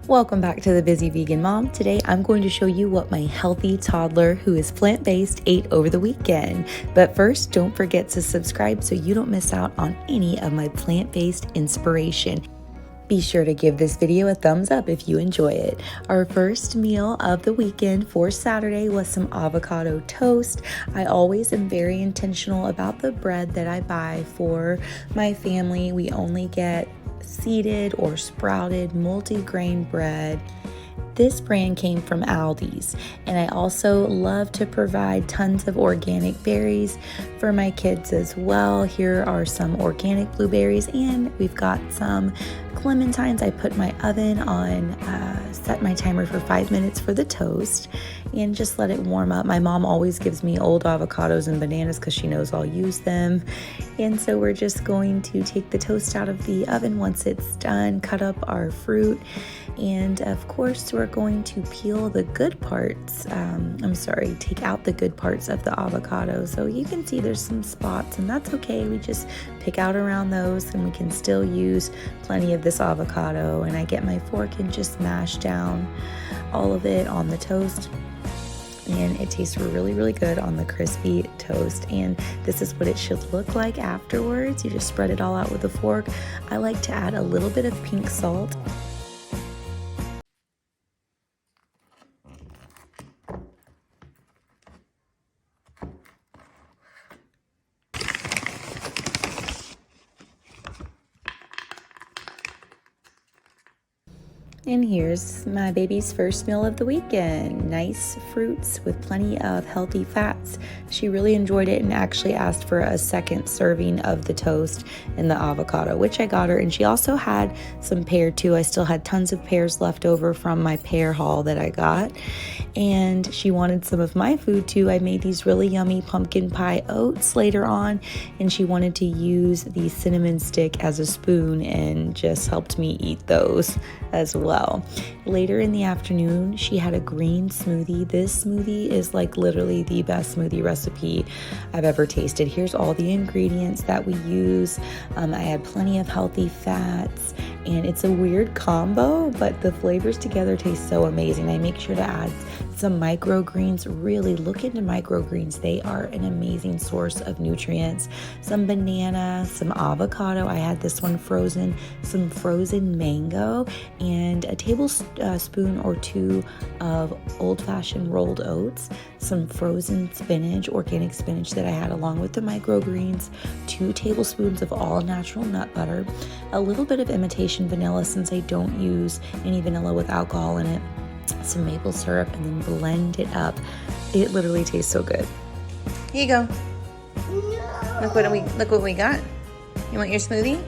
Welcome back to the Busy Vegan Mom. Today I'm going to show you what my healthy toddler who is plant-based ate over the weekend. But first, don't forget to subscribe so you don't miss out on any of my plant-based inspiration. Be sure to give this video a thumbs up if you enjoy it. Our first meal of the weekend for Saturday was some avocado toast. I always am very intentional about the bread that I buy for my family. We only get seeded or sprouted multi-grain bread. This brand came from Aldi's, and I also love to provide tons of organic berries for my kids as well. Here are some organic blueberries, and we've got some clementines. I put my oven on, set my timer for 5 minutes for the toast, and just let it warm up. My mom always gives me old avocados and bananas because she knows I'll use them. And so we're just going to take the toast out of the oven once it's done, cut up our fruit, and of course we're going to peel the good parts. Take out the good parts of the avocado. So you can see there's some spots, and that's okay. We just pick out around those, and we can still use plenty of this avocado. And I get my fork and just mash down all of it on the toast. And it tastes really, really good on the crispy toast. And this is what it should look like afterwards. You just spread it all out with a fork. I like to add a little bit of pink salt. And here's my baby's first meal of the weekend. Nice fruits with plenty of healthy fats. She really enjoyed it and actually asked for a second serving of the toast and the avocado, which I got her. And she also had some pear too. I still had tons of pears left over from my pear haul that I got. And she wanted some of my food too. I made these really yummy pumpkin pie oats later on, and she wanted to use the cinnamon stick as a spoon and just helped me eat those as well. Later in the afternoon, she had a green smoothie. This smoothie is like literally the best smoothie recipe I've ever tasted. Here's all the ingredients that we use. I had plenty of healthy fats, and it's a weird combo, but the flavors together taste so amazing. I make sure to add some microgreens. Really look into microgreens. They are an amazing source of nutrients. Some banana, some avocado. I had this one frozen, some frozen mango, and a tablespoon or two of old-fashioned rolled oats, some frozen spinach, organic spinach that I had along with the microgreens, 2 tablespoons of all-natural nut butter, a little bit of imitation vanilla since I don't use any vanilla with alcohol in it, some maple syrup, and then blend it up. It literally tastes so good. Here you go. No. Look what we got. You want your smoothie?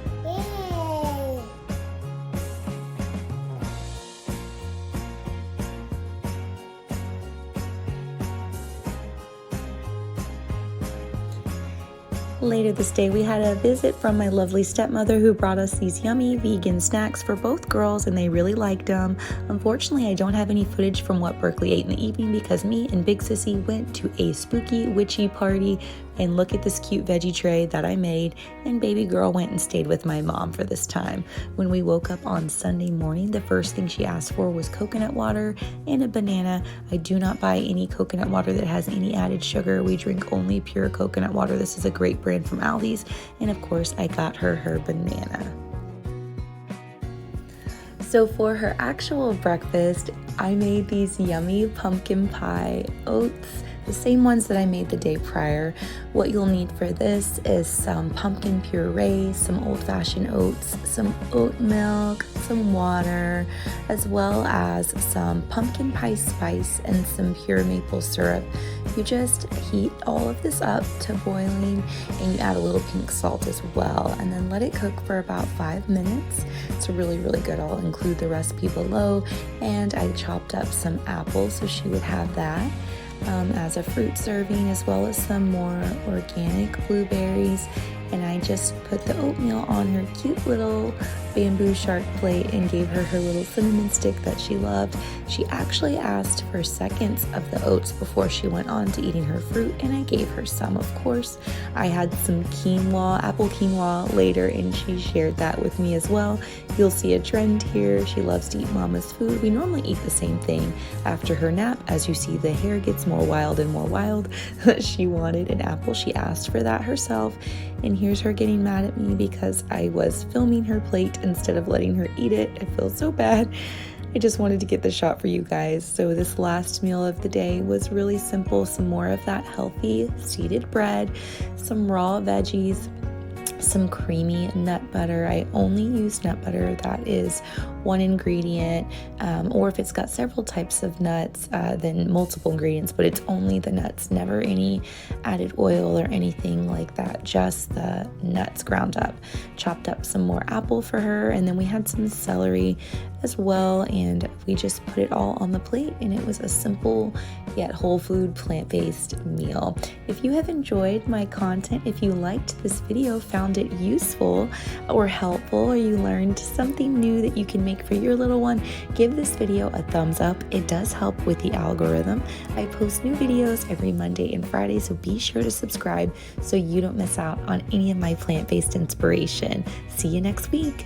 Later this day, we had a visit from my lovely stepmother who brought us these yummy vegan snacks for both girls, and they really liked them. Unfortunately, I don't have any footage from what Berkeley ate in the evening because me and Big Sissy went to a spooky witchy party. And look at this cute veggie tray that I made, and baby girl went and stayed with my mom for this time. When we woke up on Sunday morning, the first thing she asked for was coconut water and a banana. I do not buy any coconut water that has any added sugar. We drink only pure coconut water. This is a great brand from Aldi's, and of course I got her banana. So for her actual breakfast, I made these yummy pumpkin pie oats, the same ones that I made the day prior. What you'll need for this is some pumpkin puree, some old-fashioned oats, some oat milk, some water, as well as some pumpkin pie spice and some pure maple syrup. You just heat all of this up to boiling, and you add a little pink salt as well, and then let it cook for about 5 minutes. It's really, really good. I'll include the recipe below, and I chopped up some apples so she would have that as a fruit serving, as well as some more organic blueberries. And I just put the oatmeal on her cute little bamboo shark plate and gave her her little cinnamon stick that she loved. She actually asked for seconds of the oats before she went on to eating her fruit, and I gave her some, of course. I had some quinoa, apple quinoa later, and she shared that with me as well. You'll see a trend here. She loves to eat mama's food. We normally eat the same thing after her nap. As you see, the hair gets more wild and more wild. She wanted an apple. She asked for that herself. And here's her getting mad at me because I was filming her plate instead of letting her eat it. I feel so bad. I just wanted to get the shot for you guys. So this last meal of the day was really simple. Some more of that healthy seeded bread, some raw veggies, some creamy nut butter. I only use nut butter that is one ingredient, or if it's got several types of nuts, then multiple ingredients, but it's only the nuts, never any added oil or anything like that, just the nuts ground up. Chopped up some more apple for her, and then we had some celery as well, and we just put it all on the plate, and it was a simple yet whole food plant-based meal. If you have enjoyed my content, if you liked this video, found it useful or helpful, or you learned something new that you can make for your little one, give this video a thumbs up. It does help with the algorithm. I post new videos every Monday and Friday, so be sure to subscribe so you don't miss out on any of my plant-based inspiration. See you next week.